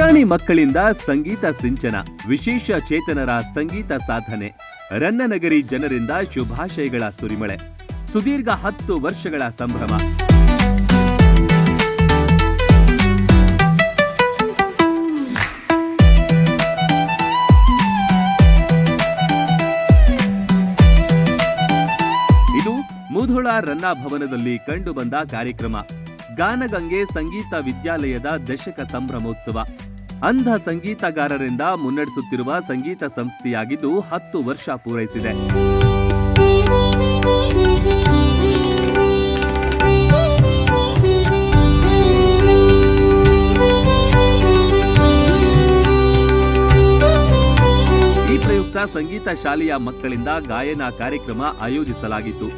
ಪುಟಾಣಿ ಮಕ್ಕಳಿಂದ ಸಂಗೀತ ಸಿಂಚನ, ವಿಶೇಷ ಚೇತನರ ಸಂಗೀತ ಸಾಧನೆ, ರನ್ನನಗರಿ ಜನರಿಂದ ಶುಭಾಶಯಗಳ ಸುರಿಮಳೆ, ಸುದೀರ್ಘ 10 ವರ್ಷಗಳ ಸಂಭ್ರಮ. ಇದು ಮುಧೋಳ ರನ್ನ ಭವನದಲ್ಲಿ ಕಂಡುಬಂದ ಕಾರ್ಯಕ್ರಮ. ಗಾನಗಂಗೆ ಸಂಗೀತ ವಿದ್ಯಾಲಯದ ದಶಕ ಸಂಭ್ರಮೋತ್ಸವ ಅಂಧ ಸಂಗೀತಗಾರರಿಂದ ಮುನ್ನಡೆಸುತ್ತಿರುವ ಸಂಗೀತ ಸಂಸ್ಥೆಯಾಗಿದ್ದು 10 ವರ್ಷ ಪೂರೈಸಿದೆ. ಈ ಪ್ರಯುಕ್ತ ಸಂಗೀತ ಶಾಲೆಯ ಮಕ್ಕಳಿಂದ ಗಾಯನ ಕಾರ್ಯಕ್ರಮ ಆಯೋಜಿಸಲಾಗಿತ್ತು.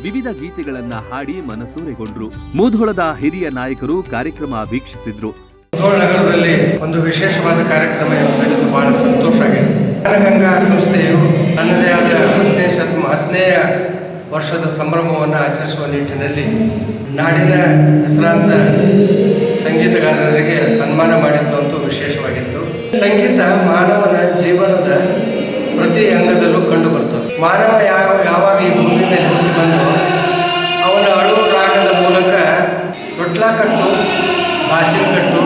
ವಿವಿಧ ಗೀತೆಗಳನ್ನ ಹಾಡಿ ಮನಸೂರೆಗೊಂಡ್ರು. ಮುಧೋಳದ ಹಿರಿಯ ನಾಯಕರು ಕಾರ್ಯಕ್ರಮ ವೀಕ್ಷಿಸಿದ್ರು. ಮುಧೋಳ ನಗರದಲ್ಲಿ ಒಂದು ವಿಶೇಷವಾದ ಕಾರ್ಯಕ್ರಮ ನಡೆದು ಬಹಳ ಸಂತೋಷ ಆಗಿದೆ. ಗಾನಗಂಗಾ ಸಂಸ್ಥೆಯು ತನ್ನದೇ ಆದ 10ನೇ ವರ್ಷದ ಸಂಭ್ರಮವನ್ನು ಆಚರಿಸುವ ನಿಟ್ಟಿನಲ್ಲಿ ನಾಡಿನ ಹೆಸರಾಂತ ಸಂಗೀತಗಾರರಿಗೆ ಸನ್ಮಾನ ಮಾಡಿದ್ದು ಅಂತೂ ವಿಶೇಷವಾಗಿತ್ತು. ಸಂಗೀತ ಮಾನವನ ಜೀವನದ ಪ್ರತಿ ಅಂಗದಲ್ಲೂ ಕಂಡು ಬರ್ತದೆ. ಮಾನವ ಯಾವಾಗ ಈ ಭೂಮಿ ಮೇಲೆ ಹುಟ್ಟಿ ಬಂದು ಅವನ ಅಳು ರಾಗದ ಮೂಲಕ ತೊಟ್ಲಾಕಟ್ಟು, ಬಾಸಿನಕಟ್ಟು,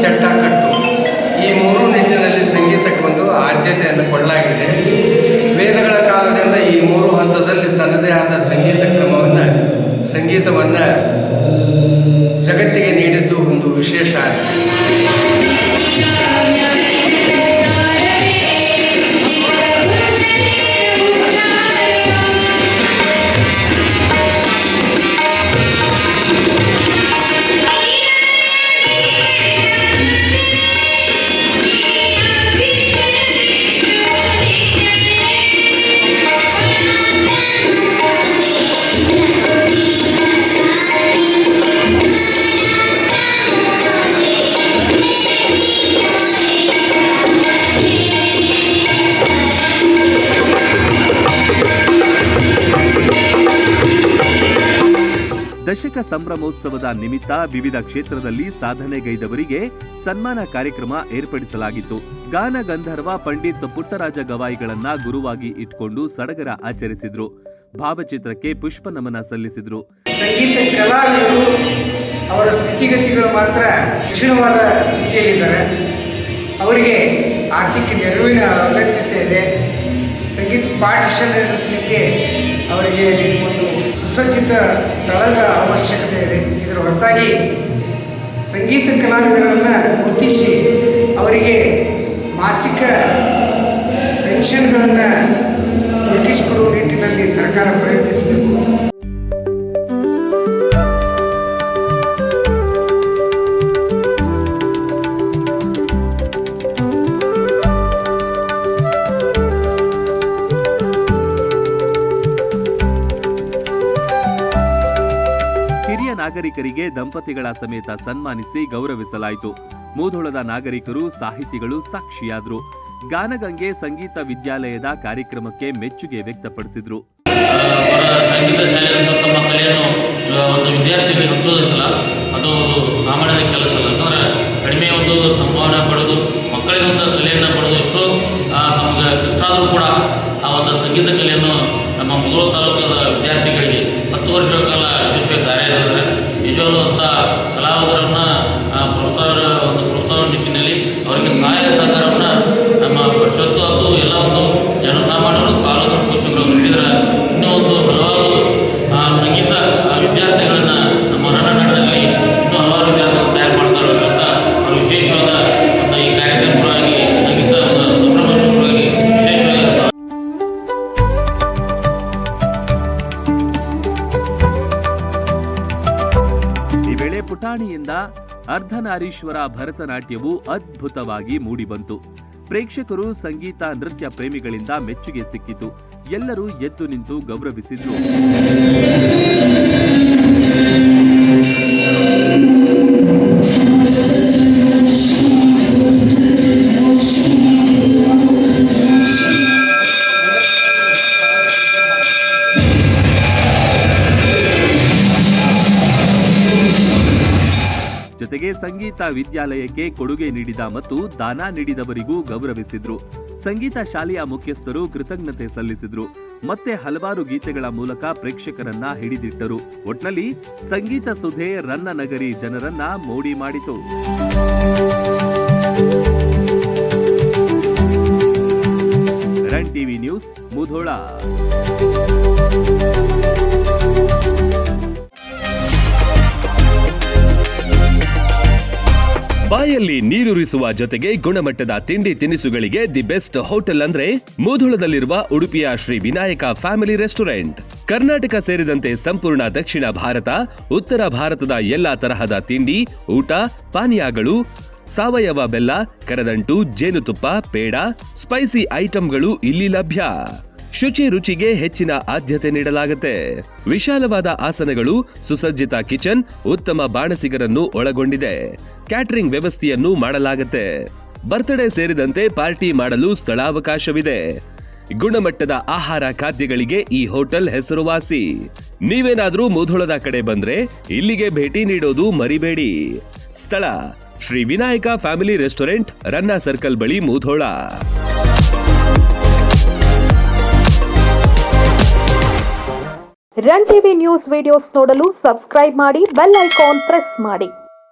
ಚಟ್ಟಾಕಟ್ಟು ಈ 3 ನಿಟ್ಟಿನಲ್ಲಿ ಸಂಗೀತಕ್ಕೆ ಒಂದು ಆದ್ಯತೆಯನ್ನು ಕೊಡಲಾಗಿದೆ. ವೇದಗಳ ಕಾಲದಿಂದ ಈ 3 ಹಂತದಲ್ಲಿ ತನ್ನದೇ ಆದ ಸಂಗೀತವನ್ನು ಜಗತ್ತಿಗೆ ನೀಡಿದ್ದು ಒಂದು ವಿಶೇಷ. ದಶಕ ಸಂಭ್ರಮೋತ್ಸವದ ನಿಮಿತ್ತ ವಿವಿಧ ಕ್ಷೇತ್ರದಲ್ಲಿ ಸಾಧನೆಗೈದವರಿಗೆ ಸನ್ಮಾನ ಕಾರ್ಯಕ್ರಮ ಏರ್ಪಡಿಸಲಾಗಿತ್ತು. ಗಾನ ಗಂಧರ್ವ ಪಂಡಿತ್ ಪುಟ್ಟರಾಜ ಗವಾಯಿಗಳನ್ನ ಗುರುವಾಗಿ ಇಟ್ಕೊಂಡು ಸಡಗರ ಆಚರಿಸಿದ್ರು. ಭಾವಚಿತ್ರಕ್ಕೆ ಪುಷ್ಪ ನಮನ ಸಲ್ಲಿಸಿದ್ರು. ಸಂಗೀತ ಕಲಾವಿದರು ಅವರ ಸ್ಥಿತಿಗತಿಗಳು ಮಾತ್ರ ಕಠಿಣವಾದ ಸ್ಥಿತಿಯಲ್ಲಿದ್ದಾರೆ. ಅವರಿಗೆ ಆರ್ಥಿಕ ನೆರವಿನ ಅಗತ್ಯತೆ ಇದೆ. ಸಂಗೀತ ಪಾಠಶಾಲೆ ನಡೆಸಲಿಕ್ಕೆ ಅವರಿಗೆ ಒಂದು ಸುಸಜ್ಜಿತ ಸ್ಥಳದ ಅವಶ್ಯಕತೆ ಇದೆ. ಇದರ ಹೊರತಾಗಿ ಸಂಗೀತ ಕಲಾವಿದರನ್ನು ಗುರುತಿಸಿ ಅವರಿಗೆ ಮಾಸಿಕ ಪೆನ್ಷನ್ಗಳನ್ನು ದೊರಕಿಸಿಕೊಡುವ ನಿಟ್ಟಿನಲ್ಲಿ ಸರ್ಕಾರ ಪ್ರಯತ್ನಿಸಬೇಕು. ನಾಗರಿಕರಿಗೆ ದಂಪತಿಗಳ ಸಮೇತ ಸನ್ಮಾನಿಸಿ ಗೌರವಿಸಲಾಯಿತು. ಮುಧೋಳದ ನಾಗರಿಕರು, ಸಾಹಿತಿಗಳು ಸಾಕ್ಷಿಯಾದರು. ಗಾನಗಂಗೆ ಸಂಗೀತ ವಿದ್ಯಾಲಯದ ಕಾರ್ಯಕ್ರಮಕ್ಕೆ ಮೆಚ್ಚುಗೆ ವ್ಯಕ್ತಪಡಿಸಿದ್ರು. ಸಂಗೀತ ಶಾಲೆಯಲ್ಲಿ ತಮ್ಮ ಕಲೆಯನ್ನು ಒಂದು ವಿದ್ಯಾರ್ಥಿಗಳಿಗೆ ಹಂಚೋದಿಲ್ಲ, ಅದು ಸಾಮಾನ್ಯ ಕೆಲಸ ಅಲ್ಲ. ಯಾಕಂದ್ರೆ ಕಡಿಮೆ ಒಂದು ಸಂಭಾವನೆ ಪಡೆದು ಮಕ್ಕಳಿಗೆ ಒಂದು ಕಲೆಯನ್ನು ಪಡೆದು ಎಷ್ಟೋ ನಮಗೆ ಕಷ್ಟ ಆದರೂ ಕೂಡ ಆ ಒಂದು ಸಂಗೀತ ಕಲೆಯನ್ನು ನಮ್ಮ ಮುಧೋಳ ತಾಲೂಕದ ವಿದ್ಯಾರ್ಥಿಗಳಿಗೆ 10 ವರ್ಷಗಳ ಕಾಲ ಯಶಸ್ವಿ ದಾರಿಯಾಗಿದ್ದಾರೆ. ನಿಜವಾಗ್ಲೂ ಅಂತ ಕಲಾವಿದರನ್ನು ಪ್ರೋತ್ಸಾಹ ನಿಟ್ಟಿನಲ್ಲಿ ಅವರಿಗೆ ಸಹಾಯ ಸಹಕಾರವನ್ನು ನಮ್ಮ ಪರಿಷತ್ತು ಹಾಗೂ ಎಲ್ಲ ಒಂದು ಜನಸಾಮಾನ್ಯರು ಪಾಲಕರು ಪೋಷಕರು ನೀಡಿದರೆ ಇನ್ನೂ ಒಂದು ಹಲವಾರು ಸಂಗೀತ ವಿದ್ಯಾರ್ಥಿಗಳನ್ನು ನಮ್ಮ ರನ್ನನಗರದಲ್ಲಿ ಇನ್ನೂ ಹಲವಾರು ವಿದ್ಯಾರ್ಥಿಗಳು ತಯಾರು ಮಾಡ್ತಾರೆ ಅಂತ ಅವರು ವಿಶೇಷವಾದ ಒಂದು ಈ ಕಾರ್ಯಕ್ರಮವಾಗಿ ಸಂಗೀತ ಸಂಭ್ರಮವಾಗಿ ವಿಶೇಷವಾಗಿ. ಈ ವೇಳೆ ಪುಟಾಣಿಯಿಂದ ಅರ್ಧನಾರೀಶ್ವರ ಭರತನಾಟ್ಯವು ಅದ್ಭುತವಾಗಿ ಮೂಡಿಬಂತು. ಪ್ರೇಕ್ಷಕರು, ಸಂಗೀತ, ನೃತ್ಯ ಪ್ರೇಮಿಗಳಿಂದ ಮೆಚ್ಚುಗೆ ಸಿಕ್ಕಿತು. ಎಲ್ಲರೂ ಎದ್ದು ನಿಂತು ಗೌರವಿಸಿದ್ರು. ಜೊತೆಗೆ ಸಂಗೀತ ವಿದ್ಯಾಲಯಕ್ಕೆ ಕೊಡುಗೆ ನೀಡಿದ ಮತ್ತು ದಾನ ನೀಡಿದವರಿಗೂ ಗೌರವಿಸಿದ್ರು. ಸಂಗೀತ ಶಾಲೆಯ ಮುಖ್ಯಸ್ಥರು ಕೃತಜ್ಞತೆ ಸಲ್ಲಿಸಿದ್ರು. ಮತ್ತೆ ಹಲವಾರು ಗೀತೆಗಳ ಮೂಲಕ ಪ್ರೇಕ್ಷಕರನ್ನ ಹಿಡಿದಿಟ್ಟರು. ಒಟ್ನಲ್ಲಿ ಸಂಗೀತ ಸುಧೆ ರನ್ನ ನಗರಿ ಜನರನ್ನ ಮೋಡಿ ಮಾಡಿತು. Run TV news, Mudhol. ಬಾಯಲ್ಲಿ ನೀರೂರಿಸುವ ಜೊತೆಗೆ ಗುಣಮಟ್ಟದ ತಿಂಡಿ ತಿನಿಸುಗಳಿಗೆ ದಿ ಬೆಸ್ಟ್ ಹೋಟೆಲ್ ಅಂದ್ರೆ ಮುಧೋಳದಲ್ಲಿರುವ ಉಡುಪಿಯ ಶ್ರೀ ವಿನಾಯಕ ಫ್ಯಾಮಿಲಿ ರೆಸ್ಟೋರೆಂಟ್. ಕರ್ನಾಟಕ ಸೇರಿದಂತೆ ಸಂಪೂರ್ಣ ದಕ್ಷಿಣ ಭಾರತ, ಉತ್ತರ ಭಾರತದ ಎಲ್ಲಾ ತರಹದ ತಿಂಡಿ, ಊಟ, ಪಾನೀಯಗಳು, ಸಾವಯವ ಬೆಲ್ಲ, ಕರದಂಟು, ಜೇನುತುಪ್ಪ, ಪೇಡ, ಸ್ಪೈಸಿ ಐಟಂಗಳು ಇಲ್ಲಿ ಲಭ್ಯ. ಶುಚಿ ರುಚಿಗೆ ಹೆಚ್ಚಿನ ಆದ್ಯತೆ ನೀಡಲಾಗುತ್ತೆ. ವಿಶಾಲವಾದ ಆಸನಗಳು, ಸುಸಜ್ಜಿತ ಕಿಚನ್, ಉತ್ತಮ ಬಾಣಸಿಗರನ್ನು ಒಳಗೊಂಡಿದೆ. ಕ್ಯಾಟರಿಂಗ್ ವ್ಯವಸ್ಥೆಯನ್ನು ಮಾಡಲಾಗುತ್ತೆ. ಬರ್ತ್ಡೇ ಸೇರಿದಂತೆ ಪಾರ್ಟಿ ಮಾಡಲು ಸ್ಥಳಾವಕಾಶವಿದೆ. ಗುಣಮಟ್ಟದ ಆಹಾರ ಖಾದ್ಯಗಳಿಗೆ ಈ ಹೋಟೆಲ್ ಹೆಸರುವಾಸಿ. ನೀವೇನಾದ್ರೂ ಮುಧೋಳದ ಕಡೆ ಬಂದ್ರೆ ಇಲ್ಲಿಗೆ ಭೇಟಿ ನೀಡೋದು ಮರಿಬೇಡಿ. ಸ್ಥಳ ಶ್ರೀ ವಿನಾಯಕ ಫ್ಯಾಮಿಲಿ ರೆಸ್ಟೋರೆಂಟ್, ರನ್ನ ಸರ್ಕಲ್ ಬಳಿ, Mudhol. Run TV news videos ನೋಡಲು ಸಬ್ಸ್ಕ್ರೈಬ್ ಮಾಡಿ, ಬೆಲ್ ಐಕಾನ್ ಪ್ರೆಸ್ ಮಾಡಿ.